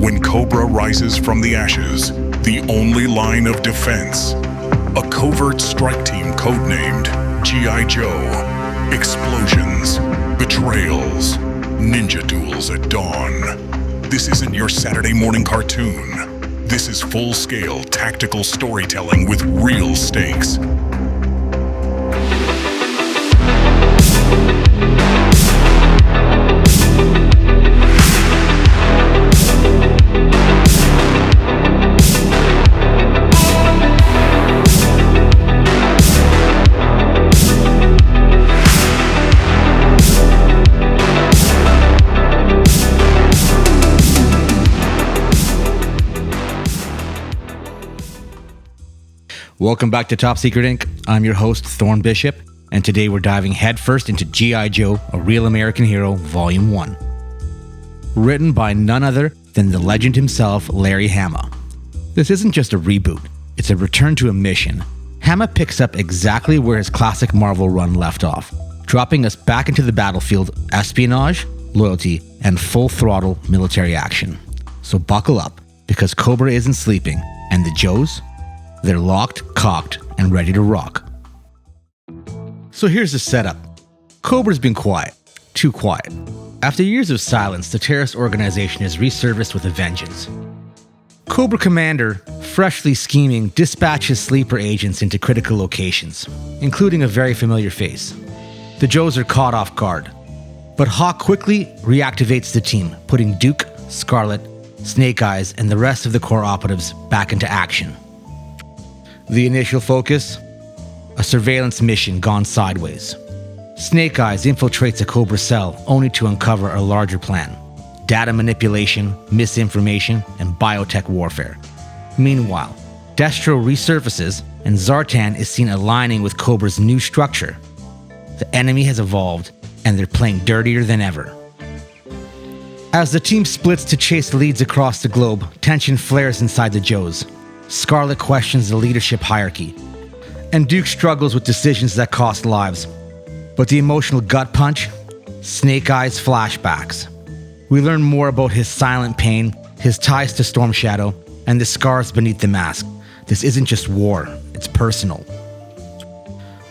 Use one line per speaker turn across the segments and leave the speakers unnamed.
When Cobra rises from the ashes, the only line of defense. A covert strike team codenamed G.I. Joe. Explosions, betrayals, ninja duels at dawn. This isn't your Saturday morning cartoon. This is full-scale tactical storytelling with real stakes.
Welcome back to Top Secret Inc. I'm your host, Thorne Bishop, and today we're diving headfirst into G.I. Joe, A Real American Hero, Volume 1. Written by none other than the legend himself, Larry Hama. This isn't just a reboot, it's a return to a mission. Hama picks up exactly where his classic Marvel run left off, dropping us back into the battlefield, espionage, loyalty, and full-throttle military action. So buckle up, because Cobra isn't sleeping, and the Joes? They're locked, cocked, and ready to rock. So here's the setup. Cobra's been quiet. Too quiet. After years of silence, the terrorist organization is resurfaced with a vengeance. Cobra Commander, freshly scheming, dispatches sleeper agents into critical locations, including a very familiar face. The Joes are caught off guard. But Hawk quickly reactivates the team, putting Duke, Scarlet, Snake Eyes, and the rest of the core operatives back into action. The initial focus? A surveillance mission gone sideways. Snake Eyes infiltrates a Cobra cell only to uncover a larger plan. Data manipulation, misinformation, and biotech warfare. Meanwhile, Destro resurfaces and Zartan is seen aligning with Cobra's new structure. The enemy has evolved and they're playing dirtier than ever. As the team splits to chase leads across the globe, tension flares inside the Joes. Scarlet questions the leadership hierarchy, and Duke struggles with decisions that cost lives. But the emotional gut punch? Snake Eyes flashbacks. We learn more about his silent pain, his ties to Storm Shadow, and the scars beneath the mask. This isn't just war, it's personal.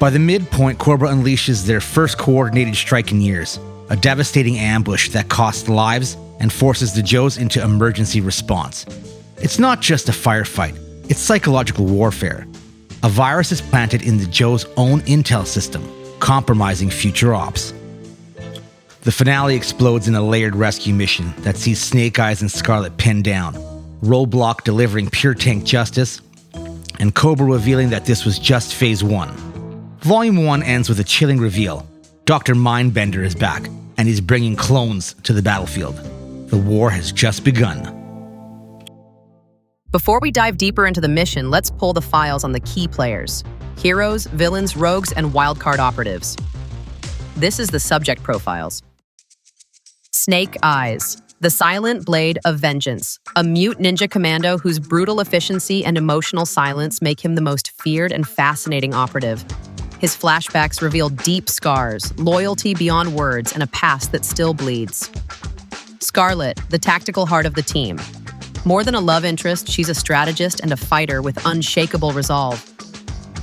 By the midpoint, Cobra unleashes their first coordinated strike in years, a devastating ambush that costs lives and forces the Joes into emergency response. It's not just a firefight, it's psychological warfare. A virus is planted in the Joe's own intel system, compromising future ops. The finale explodes in a layered rescue mission that sees Snake Eyes and Scarlet pinned down, Roadblock delivering pure tank justice, and Cobra revealing that this was just Phase 1. Volume 1 ends with a chilling reveal. Dr. Mindbender is back, and he's bringing clones to the battlefield. The war has just begun.
Before we dive deeper into the mission, let's pull the files on the key players: heroes, villains, rogues, and wildcard operatives. This is the subject profiles. Snake Eyes, the silent blade of vengeance, a mute ninja commando whose brutal efficiency and emotional silence make him the most feared and fascinating operative. His flashbacks reveal deep scars, loyalty beyond words, and a past that still bleeds. Scarlet, the tactical heart of the team. More than a love interest, she's a strategist and a fighter with unshakable resolve.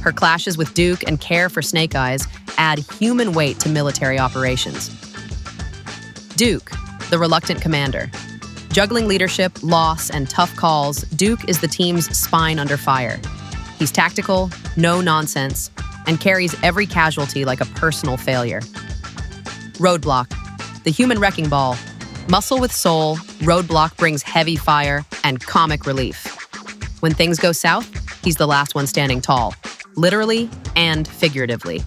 Her clashes with Duke and care for Snake Eyes add human weight to military operations. Duke, the reluctant commander. Juggling leadership, loss, and tough calls, Duke is the team's spine under fire. He's tactical, no nonsense, and carries every casualty like a personal failure. Roadblock, the human wrecking ball. Muscle with soul, Roadblock brings heavy fire and comic relief. When things go south, he's the last one standing tall, literally and figuratively.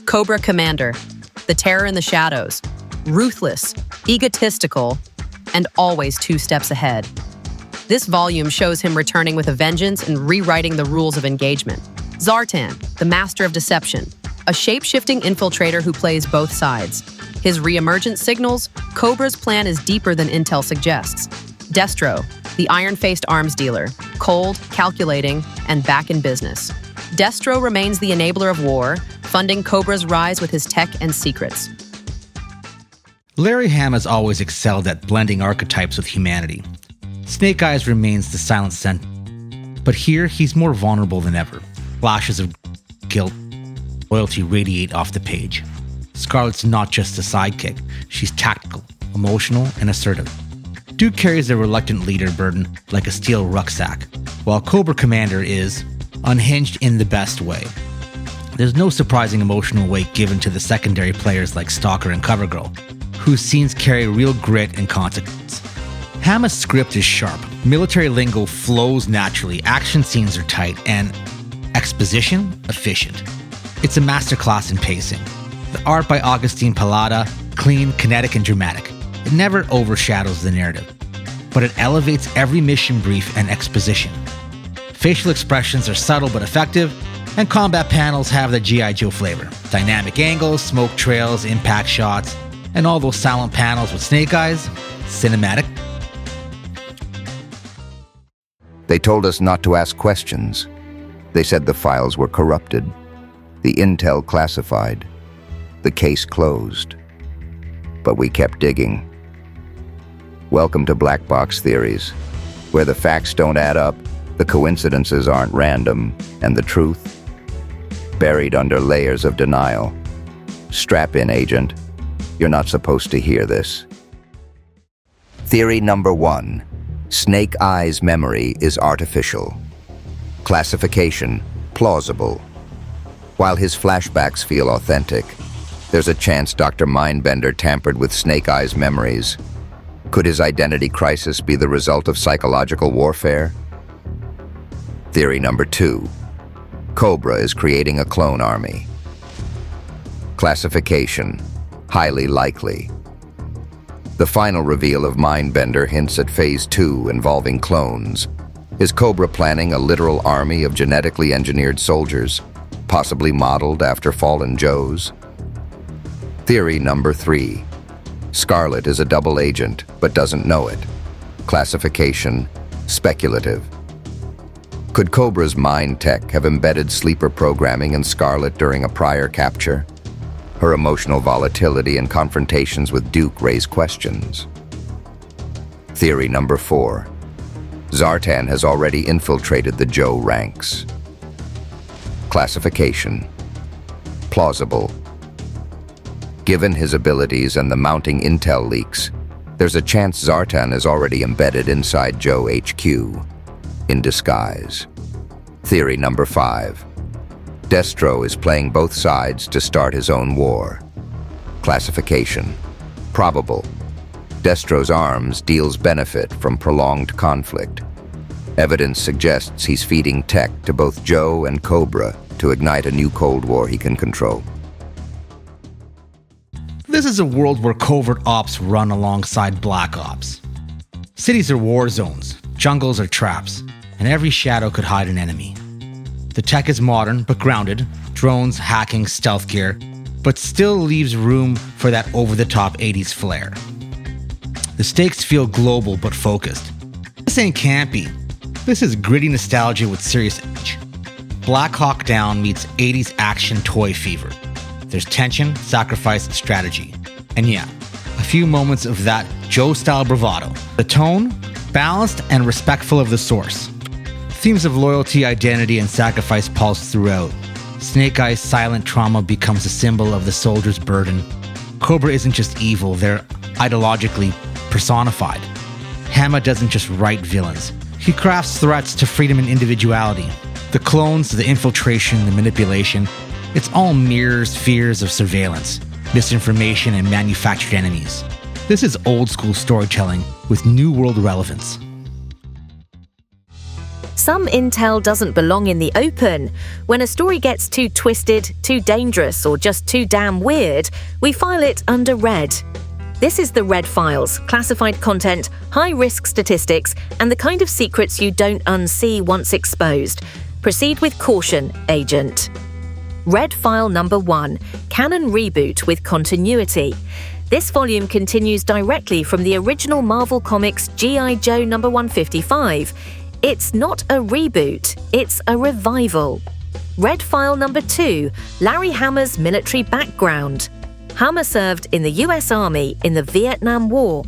Cobra Commander, the terror in the shadows, ruthless, egotistical, and always 2 steps ahead. This volume shows him returning with a vengeance and rewriting the rules of engagement. Zartan, the master of deception, a shape-shifting infiltrator who plays both sides. His reemergent signals, Cobra's plan is deeper than intel suggests. Destro, the iron-faced arms dealer, cold, calculating, and back in business. Destro remains the enabler of war, funding Cobra's rise with his tech and secrets.
Larry Hama has always excelled at blending archetypes with humanity. Snake Eyes remains the silent sentinel, but here he's more vulnerable than ever. Flashes of guilt, loyalty radiate off the page. Scarlet's not just a sidekick, she's tactical, emotional, and assertive. Duke carries a reluctant leader burden like a steel rucksack, while Cobra Commander is unhinged in the best way. There's no surprising emotional weight given to the secondary players like Stalker and Covergirl, whose scenes carry real grit and consequence. Hama's script is sharp, military lingo flows naturally, action scenes are tight, and exposition efficient. It's a masterclass in pacing. The art by Augustine Pallada, clean, kinetic, and dramatic. It never overshadows the narrative, but it elevates every mission brief and exposition. Facial expressions are subtle but effective, and combat panels have the G.I. Joe flavor. Dynamic angles, smoke trails, impact shots, and all those silent panels with Snake Eyes, cinematic.
They told us not to ask questions. They said the files were corrupted, the intel classified, the case closed. But we kept digging. Welcome to Black Box Theories, where the facts don't add up, the coincidences aren't random, and the truth buried under layers of denial. Strap in, agent. You're not supposed to hear this. Theory number 1. Snake Eyes' memory is artificial. Classification: plausible. While his flashbacks feel authentic, there's a chance Dr. Mindbender tampered with Snake Eyes' memories. Could his identity crisis be the result of psychological warfare? Theory number 2. Cobra is creating a clone army. Classification: highly likely. The final reveal of Mindbender hints at Phase 2 involving clones. Is Cobra planning a literal army of genetically engineered soldiers, possibly modeled after fallen Joes? Theory number 3. Scarlet is a double agent, but doesn't know it. Classification: speculative. Could Cobra's mind tech have embedded sleeper programming in Scarlet during a prior capture? Her emotional volatility and confrontations with Duke raise questions. Theory number 4. Zartan has already infiltrated the Joe ranks. Classification: plausible. Given his abilities and the mounting intel leaks, there's a chance Zartan is already embedded inside Joe HQ, in disguise. Theory number 5. Destro is playing both sides to start his own war. Classification: probable. Destro's arms deals benefit from prolonged conflict. Evidence suggests he's feeding tech to both Joe and Cobra to ignite a new Cold War he can control.
This is a world where covert ops run alongside black ops. Cities are war zones, jungles are traps, and every shadow could hide an enemy. The tech is modern but grounded, drones, hacking, stealth gear, but still leaves room for that over-the-top 80s flair. The stakes feel global but focused. This ain't campy. This is gritty nostalgia with serious edge. Black Hawk Down meets 80s action toy fever. There's tension, sacrifice, strategy. And yeah, a few moments of that Joe-style bravado. The tone, balanced and respectful of the source. Themes of loyalty, identity, and sacrifice pulse throughout. Snake Eyes' silent trauma becomes a symbol of the soldier's burden. Cobra isn't just evil, they're ideologically personified. Hama doesn't just write villains. He crafts threats to freedom and individuality. The clones, the infiltration, the manipulation, it's all mirrors fears of surveillance, misinformation, and manufactured enemies. This is old school storytelling with new world relevance.
Some intel doesn't belong in the open. When a story gets too twisted, too dangerous, or just too damn weird, we file it under red. This is the Red Files, classified content, high-risk statistics, and the kind of secrets you don't unsee once exposed. Proceed with caution, Agent. Red File number 1, Canon Reboot with Continuity. This volume continues directly from the original Marvel Comics G.I. Joe number 155. It's not a reboot, it's a revival. Red File number 2, Larry Hama's military background. Hama served in the US Army in the Vietnam War.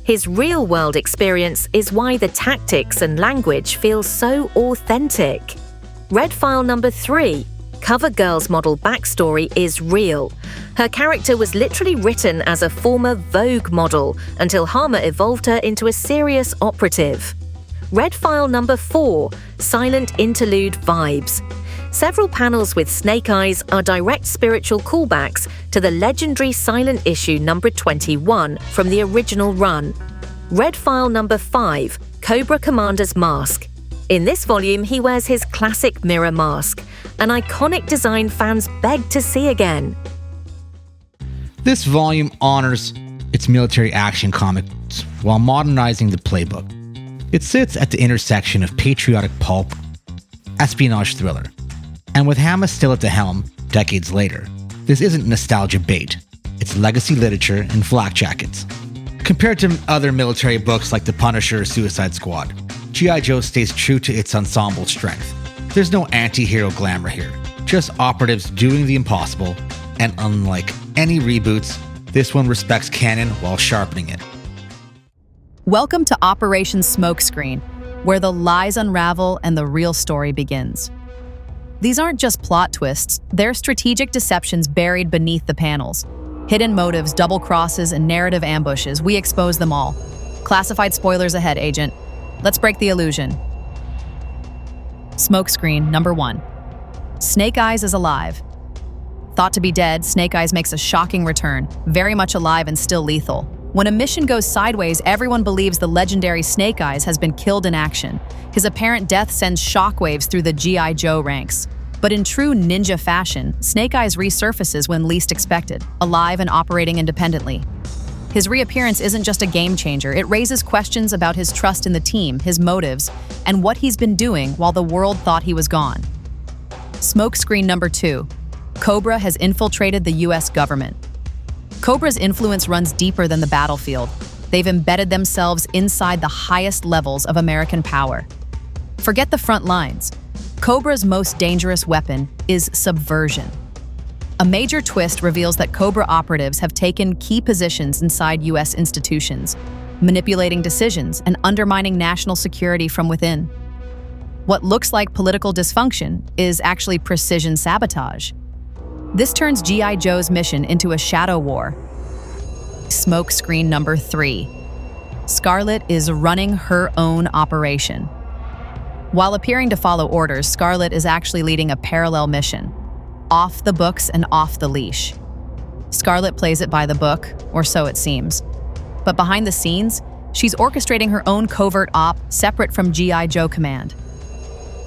His real-world experience is why the tactics and language feel so authentic. Red file number 3. Cover Girl's model backstory is real. Her character was literally written as a former Vogue model until Harmer evolved her into a serious operative. Red file number 4. Silent interlude vibes. Several panels with Snake Eyes are direct spiritual callbacks to the legendary silent issue number 21 from the original run. Red file number 5. Cobra Commander's mask. In this volume, he wears his classic mirror mask, an iconic design fans beg to see again.
This volume honors its military action comics while modernizing the playbook. It sits at the intersection of patriotic pulp, espionage thriller, and with Hammer still at the helm decades later, this isn't nostalgia bait. It's legacy literature in flak jackets. Compared to other military books like The Punisher or Suicide Squad, G.I. Joe stays true to its ensemble strength. There's no anti-hero glamour here, just operatives doing the impossible, and unlike any reboots, this one respects canon while sharpening it.
Welcome to Operation Smokescreen, where the lies unravel and the real story begins. These aren't just plot twists, they're strategic deceptions buried beneath the panels. Hidden motives, double crosses, and narrative ambushes, we expose them all. Classified spoilers ahead, Agent. Let's break the illusion. Smokescreen number 1. Snake Eyes is alive. Thought to be dead, Snake Eyes makes a shocking return, very much alive and still lethal. When a mission goes sideways, everyone believes the legendary Snake Eyes has been killed in action. His apparent death sends shockwaves through the G.I. Joe ranks. But in true ninja fashion, Snake Eyes resurfaces when least expected, alive and operating independently. His reappearance isn't just a game changer, it raises questions about his trust in the team, his motives, and what he's been doing while the world thought he was gone. Smokescreen number 2. Cobra has infiltrated the US government. Cobra's influence runs deeper than the battlefield. They've embedded themselves inside the highest levels of American power. Forget the front lines. Cobra's most dangerous weapon is subversion. A major twist reveals that Cobra operatives have taken key positions inside US institutions, manipulating decisions and undermining national security from within. What looks like political dysfunction is actually precision sabotage. This turns G.I. Joe's mission into a shadow war. Smokescreen number 3. Scarlet is running her own operation. While appearing to follow orders, Scarlet is actually leading a parallel mission. Off the books and off the leash. Scarlet plays it by the book, or so it seems. But behind the scenes, she's orchestrating her own covert op separate from G.I. Joe Command.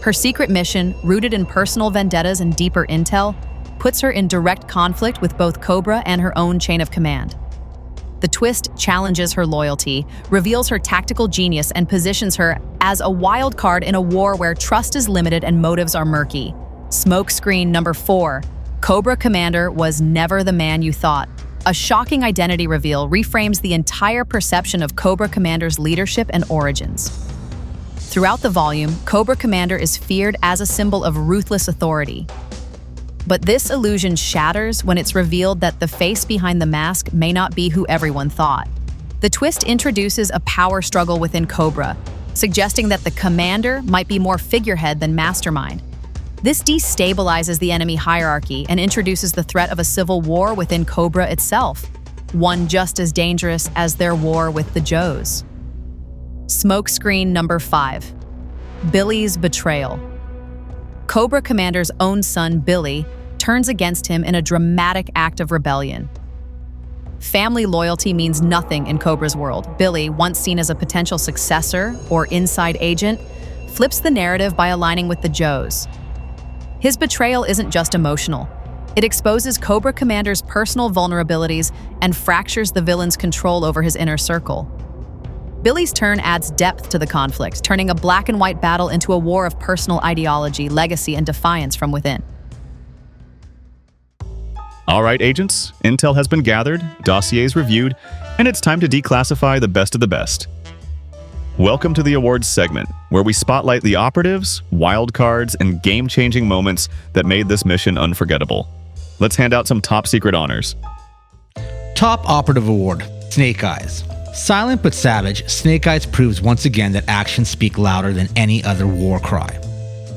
Her secret mission, rooted in personal vendettas and deeper intel, puts her in direct conflict with both Cobra and her own chain of command. The twist challenges her loyalty, reveals her tactical genius, and positions her as a wild card in a war where trust is limited and motives are murky. Smokescreen number 4. Cobra Commander was never the man you thought. A shocking identity reveal reframes the entire perception of Cobra Commander's leadership and origins. Throughout the volume, Cobra Commander is feared as a symbol of ruthless authority. But this illusion shatters when it's revealed that the face behind the mask may not be who everyone thought. The twist introduces a power struggle within Cobra, suggesting that the commander might be more figurehead than mastermind. This destabilizes the enemy hierarchy and introduces the threat of a civil war within Cobra itself, one just as dangerous as their war with the Joes. Smokescreen number 5. Billy's betrayal. Cobra Commander's own son, Billy, turns against him in a dramatic act of rebellion. Family loyalty means nothing in Cobra's world. Billy, once seen as a potential successor or inside agent, flips the narrative by aligning with the Joes. His betrayal isn't just emotional. It exposes Cobra Commander's personal vulnerabilities and fractures the villain's control over his inner circle. Billy's turn adds depth to the conflict, turning a black and white battle into a war of personal ideology, legacy, and defiance from within.
All right, agents, intel has been gathered, dossiers reviewed, and it's time to declassify the best of the best. Welcome to the awards segment, where we spotlight the operatives, wild cards, and game-changing moments that made this mission unforgettable. Let's hand out some top secret honors.
Top Operative Award, Snake Eyes. Silent but savage, Snake Eyes proves once again that actions speak louder than any other war cry.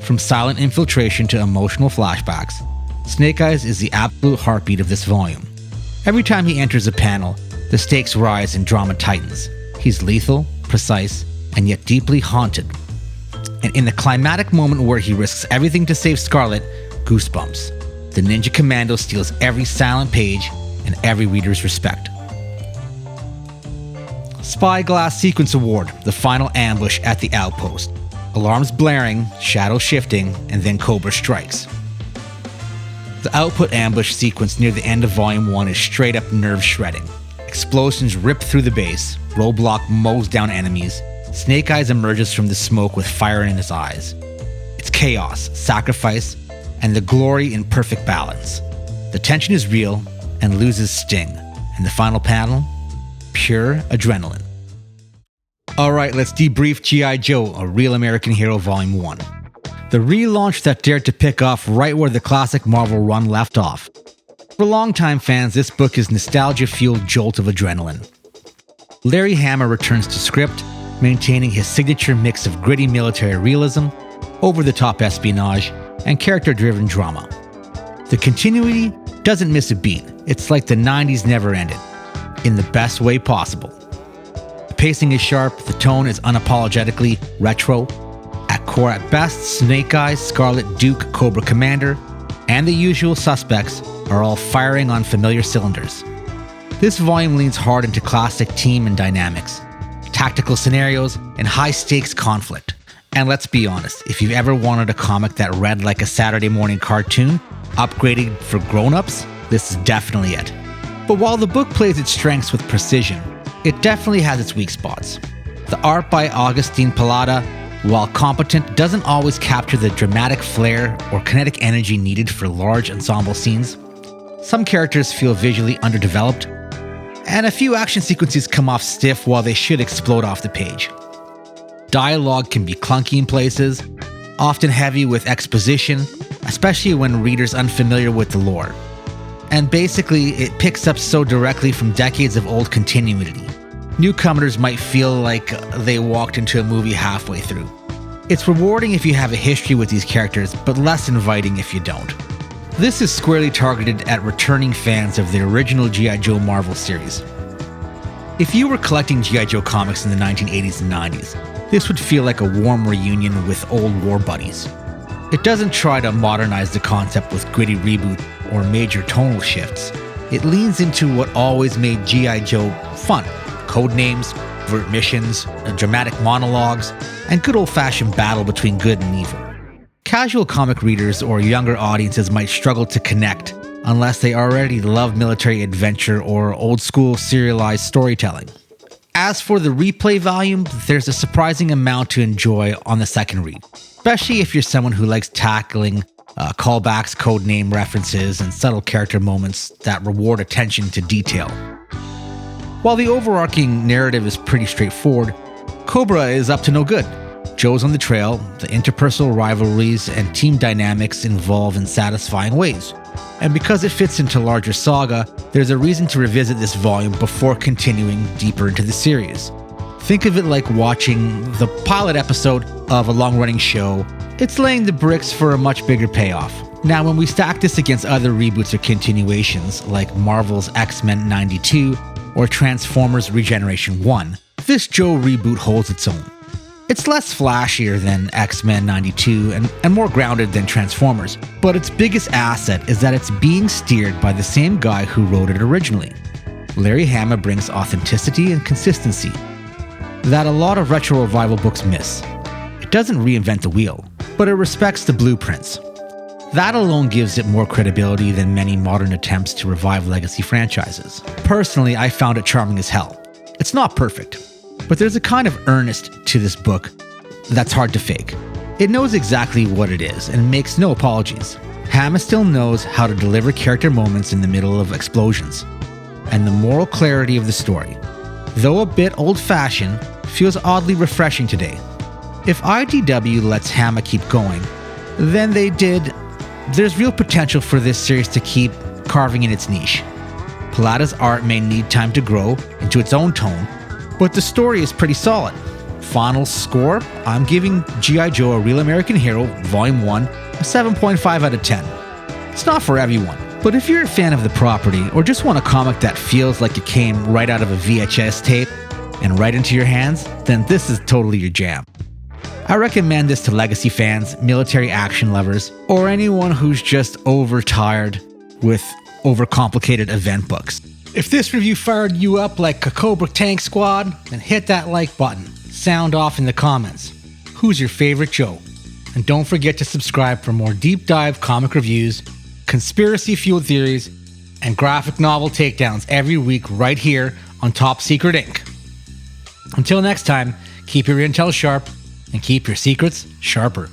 From silent infiltration to emotional flashbacks, Snake Eyes is the absolute heartbeat of this volume. Every time he enters a panel, the stakes rise and drama tightens. He's lethal, precise, and yet deeply haunted. And in the climatic moment where he risks everything to save Scarlet, goosebumps. The Ninja Commando steals every silent page and every reader's respect. Spyglass Sequence Award, the final ambush at the outpost. Alarms blaring, shadows shifting, and then Cobra strikes. The output ambush sequence near the end of Volume 1 is straight up nerve-shredding. Explosions rip through the base, Roadblock mows down enemies, Snake Eyes emerges from the smoke with fire in his eyes. It's chaos, sacrifice, and the glory in perfect balance. The tension is real and loses sting, and the final panel, pure adrenaline. Alright, let's debrief G.I. Joe, A Real American Hero Volume 1. The relaunch that dared to pick off right where the classic Marvel run left off. For longtime fans, this book is nostalgia-fueled jolt of adrenaline. Larry Hama returns to script, maintaining his signature mix of gritty military realism, over-the-top espionage, and character-driven drama. The continuity doesn't miss a beat. It's like the 90s never ended, in the best way possible. The pacing is sharp, the tone is unapologetically retro. At core at best, Snake Eyes, Scarlet, Duke, Cobra Commander, and the usual suspects are all firing on familiar cylinders. This volume leans hard into classic team and dynamics, tactical scenarios, and high-stakes conflict. And let's be honest, if you've ever wanted a comic that read like a Saturday morning cartoon, upgraded for grown-ups, this is definitely it. But while the book plays its strengths with precision, it definitely has its weak spots. The art by Agustin Palada, while competent, doesn't always capture the dramatic flair or kinetic energy needed for large ensemble scenes. Some characters feel visually underdeveloped, and a few action sequences come off stiff while they should explode off the page. Dialogue can be clunky in places, often heavy with exposition, especially when readers unfamiliar with the lore. And basically, it picks up so directly from decades of old continuity. Newcomers might feel like they walked into a movie halfway through. It's rewarding if you have a history with these characters, but less inviting if you don't. This is squarely targeted at returning fans of the original G.I. Joe Marvel series. If you were collecting G.I. Joe comics in the 1980s and 90s, this would feel like a warm reunion with old war buddies. It doesn't try to modernize the concept with gritty reboot or major tonal shifts. It leans into what always made G.I. Joe fun: code names, covert missions, dramatic monologues, and good old-fashioned battle between good and evil. Casual comic readers or younger audiences might struggle to connect unless they already love military adventure or old-school serialized storytelling. As for the replay volume, there's a surprising amount to enjoy on the second read, especially if you're someone who likes tackling callbacks, codename references, and subtle character moments that reward attention to detail. While the overarching narrative is pretty straightforward, Cobra is up to no good. Joe's on the trail, the interpersonal rivalries and team dynamics involve in satisfying ways. And because it fits into larger saga, there's a reason to revisit this volume before continuing deeper into the series. Think of it like watching the pilot episode of a long-running show. It's laying the bricks for a much bigger payoff. Now, when we stack this against other reboots or continuations, like Marvel's X-Men 92 or Transformers Regeneration 1, this Joe reboot holds its own. It's less flashier than X-Men 92 and more grounded than Transformers, but its biggest asset is that it's being steered by the same guy who wrote it originally. Larry Hama brings authenticity and consistency that a lot of retro revival books miss. It doesn't reinvent the wheel, but it respects the blueprints. That alone gives it more credibility than many modern attempts to revive legacy franchises. Personally, I found it charming as hell. It's not perfect, but there's a kind of earnest to this book that's hard to fake. It knows exactly what it is and makes no apologies. Hama still knows how to deliver character moments in the middle of explosions. And the moral clarity of the story, though a bit old-fashioned, feels oddly refreshing today. If IDW lets Hama keep going, then they did. There's real potential for this series to keep carving in its niche. Palada's art may need time to grow into its own tone, but the story is pretty solid. Final score, I'm giving G.I. Joe: A Real American Hero, Volume 1, a 7.5 out of 10. It's not for everyone, but if you're a fan of the property or just want a comic that feels like it came right out of a VHS tape and right into your hands, then this is totally your jam. I recommend this to legacy fans, military action lovers, or anyone who's just overtired with overcomplicated event books. If this review fired you up like a Cobra tank squad, then hit that like button. Sound off in the comments. Who's your favorite Joe? And don't forget to subscribe for more deep dive comic reviews, conspiracy fueled theories, and graphic novel takedowns every week right here on Top Secret Inc. Until next time, keep your intel sharp and keep your secrets sharper.